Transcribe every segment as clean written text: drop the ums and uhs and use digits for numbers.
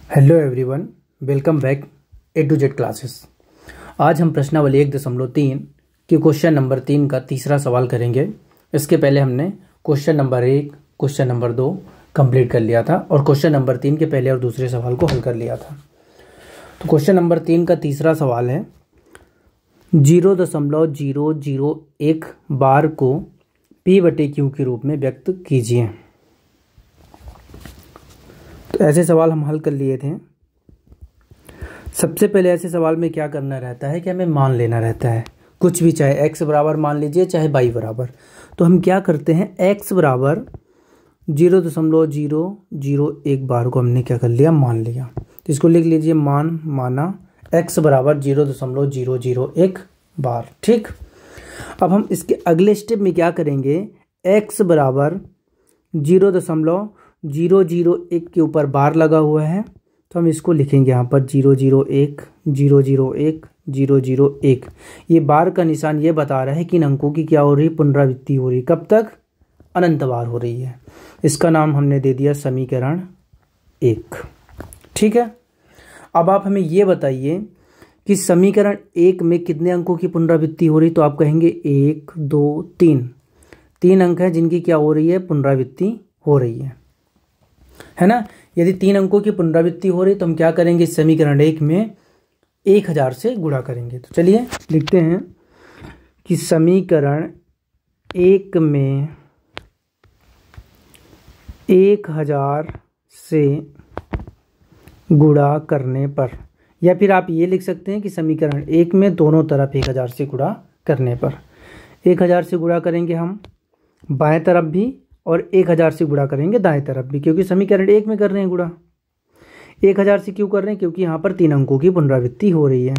Hello everyone, welcome back A to Z classes. आज हम प्रश्नावली 1.3 की क्वेश्चन नंबर 3 का तीसरा सवाल करेंगे। इसके पहले हमने question number 1, question number 2 complete कर लिया था और क्वेश्चन नंबर 3 के पहले और दूसरे सवाल को हल कर लिया था। तो क्वेश्चन नंबर 3 का तीसरा सवाल है 0.001 बार को P/Q के रूप में व्यक्त कीजिए। तो ऐसे सवाल हम हल कर लिए थे। सबसे पहले ऐसे सवाल में क्या करना रहता है कि हमें मान लेना रहता है, कुछ भी, चाहे x बराबर मान लीजिए चाहे y बराबर। तो हम क्या करते हैं, x बराबर 0.001 बार को हमने क्या कर लिया, मान लिया। तो इसको लिख लीजिए, माना x बराबर 0.001 बार। ठीक। अब हम इसके अगले स्टेप में क्या करेंगे, x बराबर 0.001 के ऊपर बार लगा हुआ है तो हम इसको लिखेंगे यहाँ पर 001 001 001। ये बार का निशान ये बता रहा है कि इन अंकों की क्या हो रही है, पुनरावृत्ति हो रही। कब तक? अनंत बार हो रही है। इसका नाम हमने दे दिया समीकरण 1। ठीक है। अब आप हमें ये बताइए कि समीकरण 1 में कितने अंकों की पुनरावृत्ति हो रही। तो आप कहेंगे 1 2 3, 3 अंक हैं जिनकी क्या हो रही है, पुनरावृत्ति हो रही है ना। यदि 3 अंकों की पुनरावृत्ति हो रही तो हम क्या करेंगे, समीकरण 1 में 1000 से गुणा करेंगे। तो चलिए लिखते हैं कि समीकरण 1 में 1000 से गुणा करने पर, या फिर आप ये लिख सकते हैं कि समीकरण 1 में दोनों तरफ 1000 से गुणा करने पर, 1000 से गुणा करेंगे हम बाएं तरफ भी और 1000 से गुणा करेंगे दाएं तरफ भी, क्योंकि समीकरण 1 में कर रहे हैं गुणा। 1000 से क्यों कर रहे हैं, क्योंकि यहाँ पर 3 अंकों की पुनरावृत्ति हो रही है।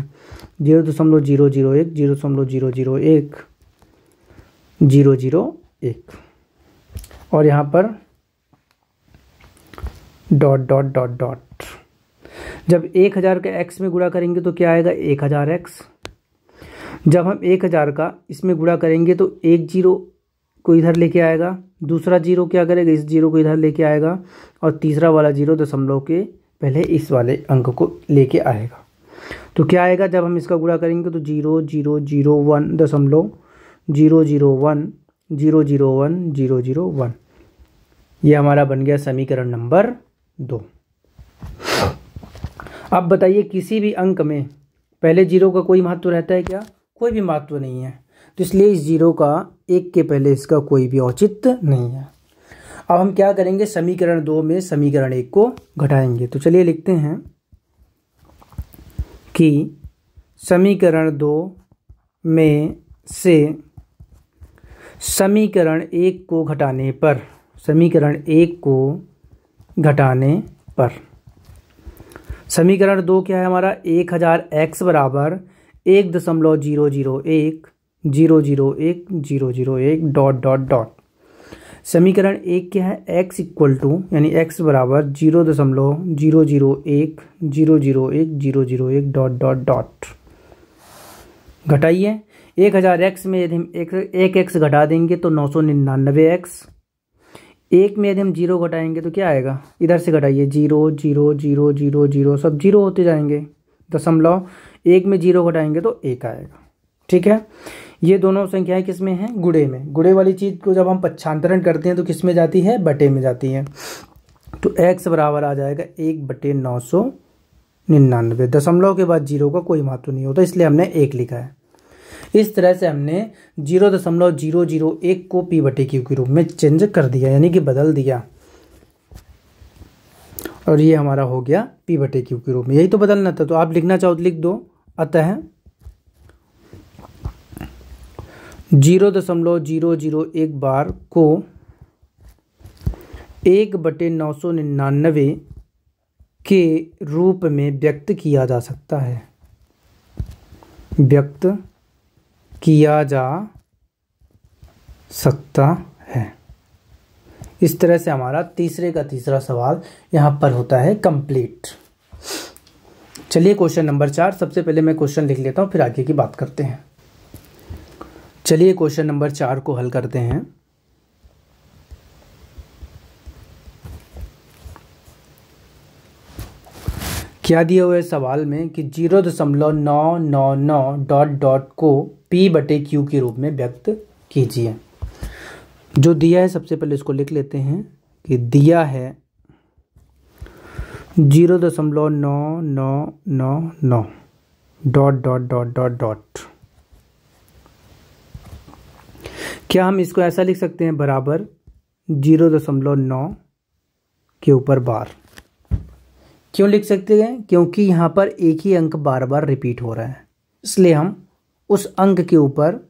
0.001 0.001 001 और यहाँ पर डॉट डॉट डॉट डॉट। जब 1000 का x में गुणा करेंगे तो क्या आएगा, 1000x। जब हम 1000 का इसमें गुणा करेंगे तो एक जीरो को इधर लेके आएगा, दूसरा जीरो क्या करेगा, इस जीरो को इधर लेके आएगा और तीसरा वाला जीरो दशमलव के पहले इस वाले अंक को लेके आएगा। तो क्या आएगा, जब हम इसका गुणा करेंगे तो 0.001 ये हमारा बन गया समीकरण नंबर 2। अब बताइए, किसी भी अंक में पहले जीरो का कोई महत्व रहता है क्या? कोई भी महत्व नहीं है। तो इसलिए इस जीरो का 1 के पहले इसका कोई भी औचित्य नहीं है। अब हम क्या करेंगे, समीकरण 2 में समीकरण 1 को घटाएंगे। तो चलिए लिखते हैं कि समीकरण 2 में से समीकरण 1 को घटाने पर, समीकरण 1 को घटाने पर समीकरण 2 क्या है हमारा, 1000x बराबर 1.001 001 001 डॉट डॉट डॉट। समीकरण 1 क्या है, x इक्वल टू यानी x बराबर 0.001 001 001 डॉट डॉट डॉट। घटाइए, 1000x में यदि हम एक x घटा देंगे तो 999x। 1 में यदि हम 0 घटाएंगे तो क्या आएगा, इधर से घटाइए, 0 0 0 0 0 सब 0 होते जाएंगे। दशमलव 1 में 0 घटाएंगे तो 1 आएगा। ठीक है। ये दोनों संख्याएं किस में हैं, गुणे में। गुणे वाली चीज़ को जब हम पक्षांतरण करते हैं तो किस में जाती है, बटे में जाती है। तो x बराबर आ जाएगा 1/999। दशमलव के बाद 0 का कोई महत्व नहीं होता, इसलिए हमने 1 लिखा है। इस तरह से हमने 0.001 को P/Q के रूप में चेंज कर दिया, यानी कि बदल दिया, और ये हमारा हो गया P/Q के रूप में। यही तो बदलना था। तो आप लिखना चाहो तो लिख दो। अतः 0.001 बार को 1/999 के रूप में व्यक्त किया जा सकता है, व्यक्त किया जा सकता है। इस तरह से हमारा तीसरे का तीसरा सवाल यहाँ पर होता है कंप्लीट। चलिए क्वेश्चन नंबर 4। सबसे पहले मैं क्वेश्चन लिख लेता हूँ, फिर आगे की बात करते हैं। चलिए क्वेश्चन नंबर 4 को हल करते हैं। क्या दिया हुआ है सवाल में कि 0.999 डॉट डॉट को P/Q के रूप में व्यक्त कीजिए। जो दिया है सबसे पहले इसको लिख लेते हैं कि दिया है 0.999 dot dot dot dot dot. क्या हम इसको ऐसा लिख सकते हैं बराबर 0.9 के ऊपर बार। क्यों लिख सकते हैं? क्योंकि यहाँ पर एक ही अंक बार बार रिपीट हो रहा है, इसलिए हम उस अंक के ऊपर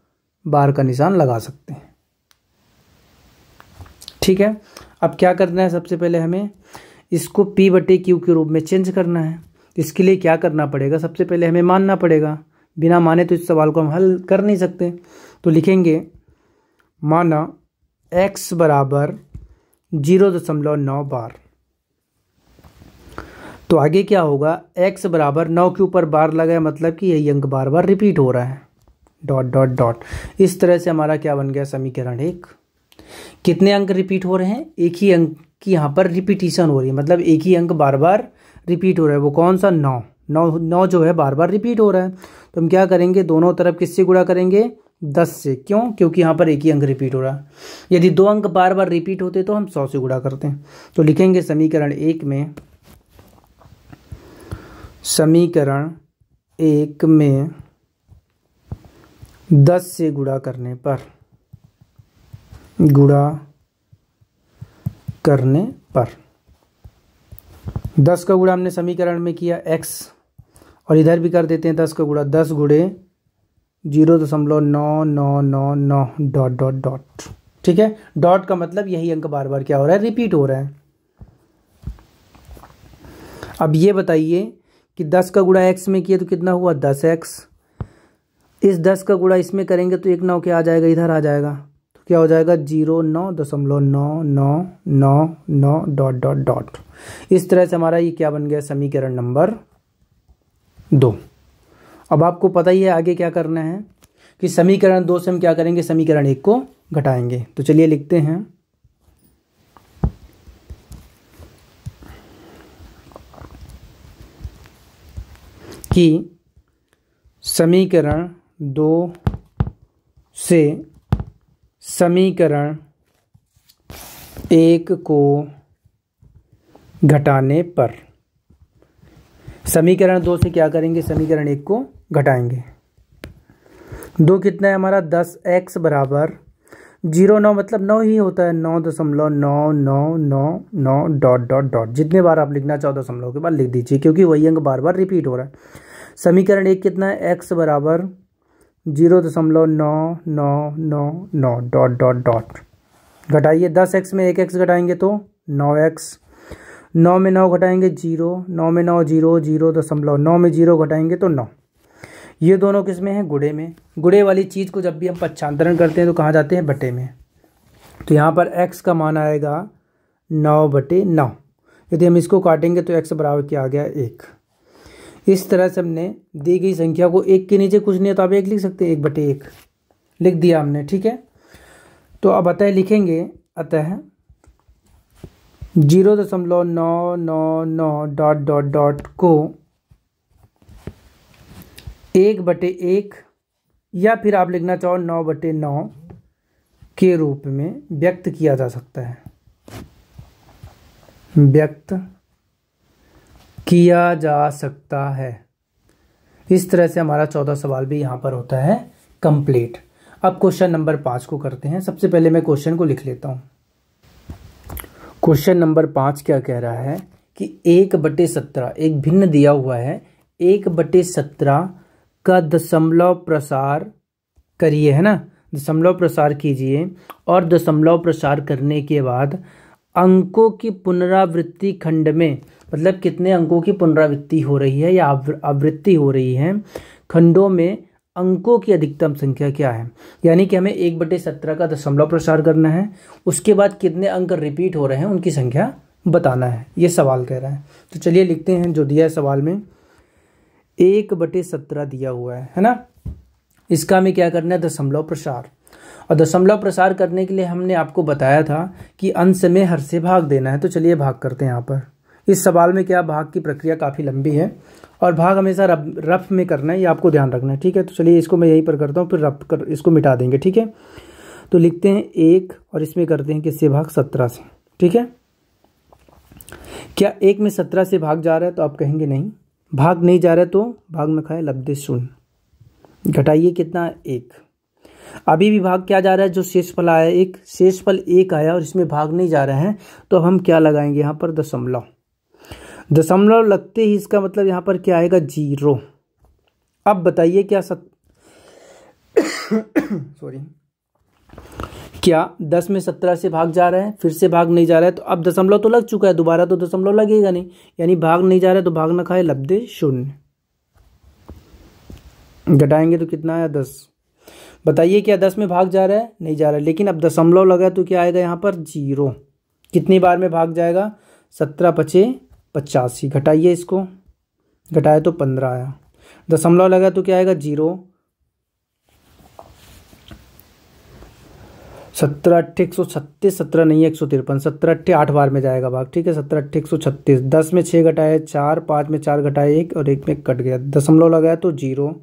बार का निशान लगा सकते हैं। ठीक है, अब क्या करना है, सबसे पहले हमें इसको P/Q के रूप में चेंज करना है। इसके लिए क्या करना पड़ेगा, सबसे पहले हमें मानना पड़ेगा, बिना माने तो इस सवाल को हम हल कर नहीं सकते। तो लिखेंगे माना x बराबर 0.9 बार। तो आगे क्या होगा, x बराबर 9 के ऊपर बार लगाए, मतलब कि यही अंक बार बार रिपीट हो रहा है, डॉट डॉट डॉट। इस तरह से हमारा क्या बन गया, समीकरण 1। कितने अंक रिपीट हो रहे हैं, एक ही अंक की यहाँ पर रिपीटिशन हो रही है, मतलब एक ही अंक बार बार रिपीट हो रहा है। वो कौन सा, 9 जो है बार बार रिपीट हो रहा है। तो हम क्या करेंगे, दोनों तरफ किससे गुणा करेंगे, 10 से। क्यों? क्योंकि यहाँ पर एक ही अंक रिपीट हो रहा है। यदि 2 अंक बार बार रिपीट होते तो हम 100 से गुणा करते हैं। तो लिखेंगे समीकरण 1 में 10 से गुणा करने पर 10 का गुणा हमने समीकरण में किया x, और इधर भी कर देते हैं 10 का गुणा, 10 गुणे 0.9999 डॉट डॉट डॉट। ठीक है, डॉट का मतलब यही अंक बार बार क्या हो रहा है, रिपीट हो रहा है। अब ये बताइए कि 10 का गुणा x में किया तो कितना हुआ, 10x। इस 10 का गुणा इसमें करेंगे तो एक 9 क्या आ जाएगा, इधर आ जाएगा। तो क्या हो जाएगा, 0.99999 डॉट डॉट डॉट। इस तरह से हमारा ये क्या बन गया, समीकरण नंबर 2। अब आपको पता ही है आगे क्या करना है कि समीकरण 2 से हम क्या करेंगे, समीकरण 1 को घटाएंगे। तो चलिए लिखते हैं कि समीकरण 2 से समीकरण 1 को घटाने पर, समीकरण 2 से क्या करेंगे, समीकरण 1 को घटाएंगे। 2 कितना है हमारा, 10x बराबर 0.9 मतलब 9 ही होता है, 9.9999 डॉट डॉट डॉट। जितने बार आप लिखना चाहो दशमलव के बाद लिख दीजिए, क्योंकि वही अंक बार बार रिपीट हो रहा है। समीकरण 1 कितना है, x बराबर 0.999 डॉट डॉट डॉट। घटाइए, 10x में 1x घटाएंगे तो 9x, 9 में 9 घटाएंगे 0, 9 में 9 0, 0.9 में 0 घटाएंगे तो 9। ये दोनों किस में हैं, गुणे में। गुणे वाली चीज़ को जब भी हम पक्षांतरण करते हैं तो कहाँ जाते हैं, बटे में। तो यहाँ पर x का मान आएगा 9/9। यदि हम इसको काटेंगे तो x बराबर क्या आ गया, 1। इस तरह से हमने दी गई संख्या को 1 के नीचे कुछ नहीं है तो आप 1 लिख सकते हैं, 1/1 लिख दिया हमने। ठीक है, तो अब अतः लिखेंगे, अतः 0.999 डॉट डॉट डॉट को 1/1 या फिर आप लिखना चाहो 9/9 के रूप में व्यक्त किया जा सकता है, व्यक्त किया जा सकता है। इस तरह से हमारा 14 सवाल भी यहाँ पर होता है कंप्लीट। अब क्वेश्चन नंबर 5 को करते हैं। सबसे पहले मैं क्वेश्चन को लिख लेता हूँ। क्वेश्चन नंबर 5 क्या कह रहा है कि 1/17 एक भिन्न दिया हुआ है, 1/17 का दशमलव प्रसार करिए, है ना, दशमलव प्रसार कीजिए, और दशमलव प्रसार करने के बाद अंकों की पुनरावृत्ति खंड में, मतलब कितने अंकों की पुनरावृत्ति हो रही है या आवृत्ति हो रही है, खंडों में अंकों की अधिकतम संख्या क्या है। यानी कि हमें 1/17 का दशमलव प्रसार करना है, उसके बाद कितने अंक रिपीट हो रहे हैं उनकी संख्या बताना है, ये सवाल कह रहा है। तो चलिए लिखते हैं जो दिया है सवाल में, 1/17 दिया हुआ है ना। इसका हमें क्या करना है, दशमलव प्रसार। और दशमलव प्रसार करने के लिए हमने आपको बताया था कि अंश में हर से भाग देना है। तो चलिए भाग करते हैं यहाँ पर। इस सवाल में क्या, भाग की प्रक्रिया काफ़ी लंबी है और भाग हमेशा रफ में करना है, ये आपको ध्यान रखना है। ठीक है, तो चलिए इसको मैं यहीं पर करता हूँ, फिर रफ कर इसको मिटा देंगे। ठीक है, तो लिखते हैं 1 और इसमें करते हैं किससे भाग, 17 से। ठीक है, क्या 1 में 17 से भाग जा रहा है, तो आप कहेंगे नहीं, भाग नहीं जा रहा है तो भाग में खाए लब्धे शून्य, घटाइए कितना, 1। अभी भी भाग क्या जा रहा है, जो शेषफल आया 1, शेषफल 1 आया और इसमें भाग नहीं जा रहा है, तो अब हम क्या लगाएंगे यहाँ पर, दशमलव। दशमलव लगते ही इसका मतलब यहाँ पर क्या आएगा, 0। अब बताइए क्या सॉरी, क्या 10 में 17 से भाग जा रहा है, फिर से भाग नहीं जा रहा है, तो अब दशमलव तो लग चुका है, दोबारा तो दशमलव लगेगा नहीं, यानी भाग नहीं जा रहा है तो भाग न खाए लब्धे शून्य। घटाएंगे तो कितना आया, 10। बताइए क्या 10 में भाग जा रहा है, नहीं जा रहा है, लेकिन अब दशमलव लगा तो क्या आएगा यहाँ पर, 0। कितनी बार में भाग जाएगा, 17 पचे 85, घटाइए इसको, घटाए तो 15 आया, दशमलव लगा तो क्या आएगा, 0। 17 8 136, 17 नहीं 153, 17 8 8 बार में जाएगा भाग। ठीक है, 17 8 136, 10 में 6 घटाए 4, 5 में 4 घटाए 1 और 1 में कट गया, दशमलव लगाया तो 0।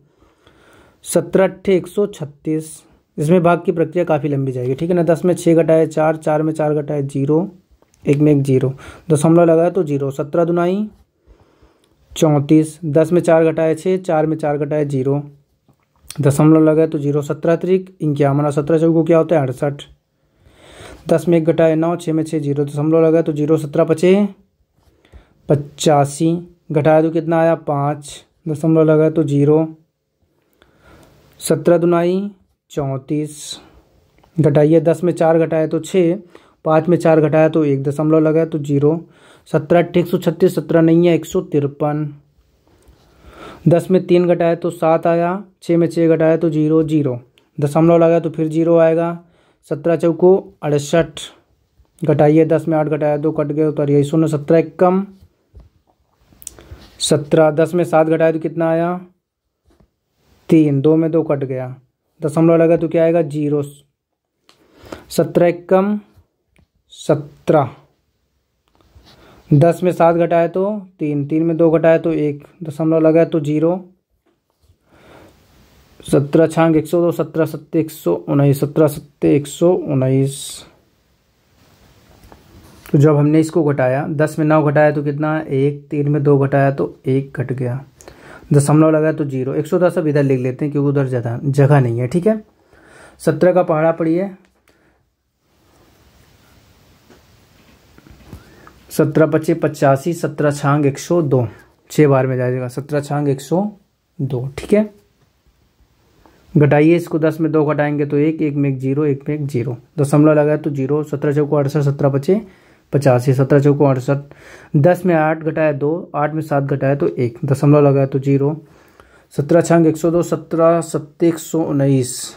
17 8 136, इसमें भाग की प्रक्रिया काफ़ी लंबी जाएगी। ठीक है ना, 10 में 6 घटाए 4, 4 में 4 घटाए 0, 1 में 1 0, दशमलव लगाया तो 0। 17 दुनाई 34, 10 में 4 घटाए 6, 4 में 4 घटाए 0, दशमलव लगाए तो 0। 17 त्रिक 51, 17 चौको क्या होता है, 68, 10 में 1 घटाए 9, 6 में 6 0, दशमलव लगाए तो 0। 17 पचे 85, घटाया तो कितना आया, 5, दशमलव लगाए तो 0। 17 दुनाई 34, घटाइए, 10 में 4 घटाए तो 6, 5 में 4 घटाया तो 1, दशमलव लगाया तो 0। 17 8 136, 17 नहीं है 153, 10 में 3 घटाया तो 7 आया, 6 में 6 घटाया तो 0 0, दशमलव लगाया तो फिर 0 आएगा। 17 चौको 68, घटाइए, 10 में 8 घटाया 2 कट गए, उतारिए 0। 17 1 कम 17, 10 में 7 घटाया तो कितना आया, 3, 2 में 2 कट गया, दशमलव लगा तो क्या आएगा, 0। 17 1 कम 17, 10 में 7 घटाए तो 3, 3 में 2 घटाए तो 1, दशमलव लगाए तो 0। 17 छांग 102, 17 सत्ते 119, 17 सत्ते 119। तो जब हमने इसको घटाया, 10 में 9 घटाया तो कितना, 1, 3 में 2 घटाया तो 1 घट गया, दशमलव लगाया तो 0। 110 अब इधर लिख लेते हैं क्योंकि उधर जगह नहीं है। ठीक है, 17 का पहाड़ा पढ़िए, 17 पचे 85, 17 छांग 102, 6 बार में जाएगा, 17 छांग 102। ठीक है, घटाइए इसको, 10 में 2 घटाएंगे तो 1, 1 में 1 0, 1 में 1 0, दशमलव लगाया तो 0। 17 चौको 68, 17 पचे 85, 17 चौको 68, 10 में 8 घटाया 2, 8 में 7 घटाया तो 1, दशमलव लगाया तो 0। 17 छांग 102, 17 सत्ते 119,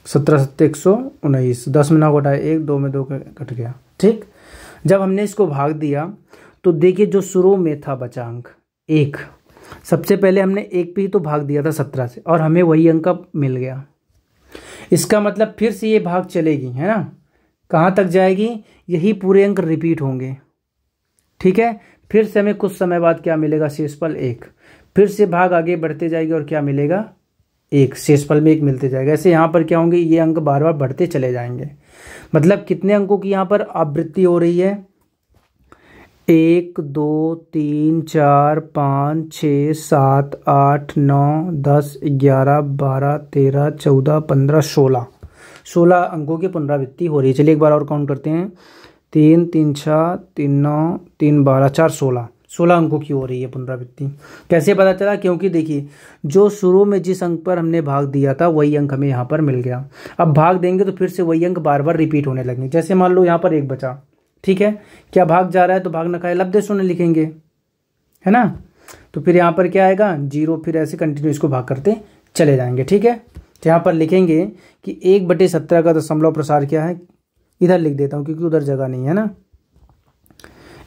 17 सत्ते 119, 10 में 9 घटाया 1, 2 में 2 कट गया। ठीक, जब हमने इसको भाग दिया तो देखिए जो शुरू में था बचांक 1, सबसे पहले हमने 1 पे ही तो भाग दिया था 17 से और हमें वही अंक मिल गया। इसका मतलब फिर से ये भाग चलेगी, है ना, कहाँ तक जाएगी, यही पूरे अंक रिपीट होंगे। ठीक है, फिर से हमें कुछ समय बाद क्या मिलेगा, शेषफल 1, फिर से भाग आगे बढ़ते जाएगी और क्या मिलेगा, 1, शेषफल में 1 मिलते जाएगा। ऐसे यहाँ पर क्या होंगे, ये अंक बार बार बढ़ते चले जाएंगे। मतलब कितने अंकों की यहाँ पर आवृत्ति हो रही है, 1 2 3 4 5 6 7 8 9 10 11 12 13 14 15 16 अंकों की पुनरावृत्ति हो रही है। चलिए एक बार और काउंट करते हैं, 3 3 6 3 9 3 12 4 16 अंकों की हो रही है पुनरावृत्ति। कैसे पता चला, क्योंकि देखिए जो शुरू में जिस अंक पर हमने भाग दिया था वही अंक हमें यहाँ पर मिल गया। अब भाग देंगे तो फिर से वही अंक बार बार रिपीट होने लगेंगे। जैसे मान लो यहाँ पर 1 बचा, ठीक है, क्या भाग जा रहा है तो भाग न खाए लब्धे शून्य लिखेंगे, है ना, तो फिर यहाँ पर क्या आएगा, 0, फिर ऐसे कंटिन्यू इसको भाग करते चले जाएंगे। ठीक है, तो यहाँ पर लिखेंगे कि 1/17 का दशमलव प्रसार क्या है, इधर लिख देता हूँ क्योंकि उधर जगह नहीं है ना।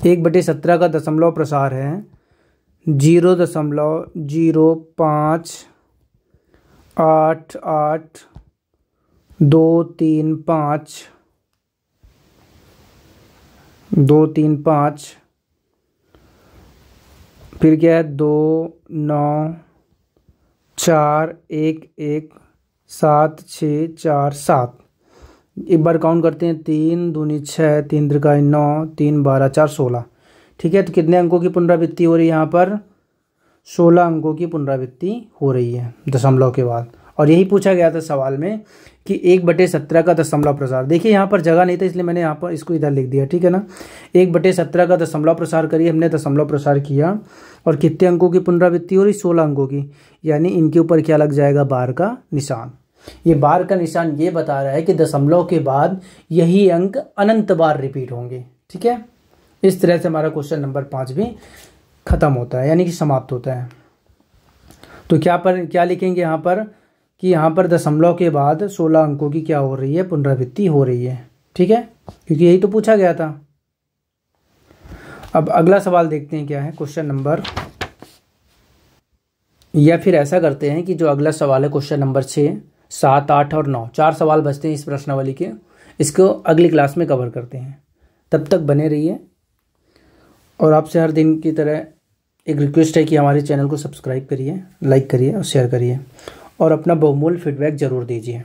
1/17 का दशमलव प्रसार है 0.0588235 फिर क्या है 2 9 4 1 1 7 6 4 7। एक बार काउंट करते हैं, 3 दूनी 6, 3 त्रिकाई 9, 3 12 4 16। ठीक है, तो कितने अंकों की पुनरावृत्ति हो रही है यहाँ पर? 16 अंकों की पुनरावृत्ति हो रही है दशमलव के बाद। और यही पूछा गया था सवाल में कि 1/17 का दशमलव प्रसार। देखिए यहाँ पर जगह नहीं था इसलिए मैंने यहाँ पर इसको इधर लिख दिया, ठीक है ना। 1/17 का दशमलव प्रसार करिए, हमने दशमलव प्रसार किया और कितने अंकों की पुनरावृत्ति हो रही? 16 अंकों की। यानी इनके ऊपर क्या लग जाएगा? बार का निशान। ये बार का निशान ये बता रहा है कि दशमलव के बाद यही अंक अनंत बार रिपीट होंगे। ठीक है, इस तरह से हमारा क्वेश्चन नंबर 5 भी खत्म होता है, यानी कि समाप्त होता है। तो क्या लिखेंगे यहाँ पर कि यहाँ पर दशमलव के बाद 16 अंकों की क्या हो रही है? पुनरावृत्ति हो रही है। ठीक है, क्योंकि यही तो पूछा गया था। अब अगला सवाल देखते हैं क्या है, क्वेश्चन नंबर, या फिर ऐसा करते हैं कि जो अगला सवाल है क्वेश्चन नंबर 6, 7, 8 और 9, 4 सवाल बचते हैं इस प्रश्नावली के। इसको अगली क्लास में कवर करते हैं। तब तक बने रहिए और आपसे हर दिन की तरह एक रिक्वेस्ट है कि हमारे चैनल को सब्सक्राइब करिए, लाइक करिए और शेयर करिए और अपना बहुमूल्य फीडबैक ज़रूर दीजिए।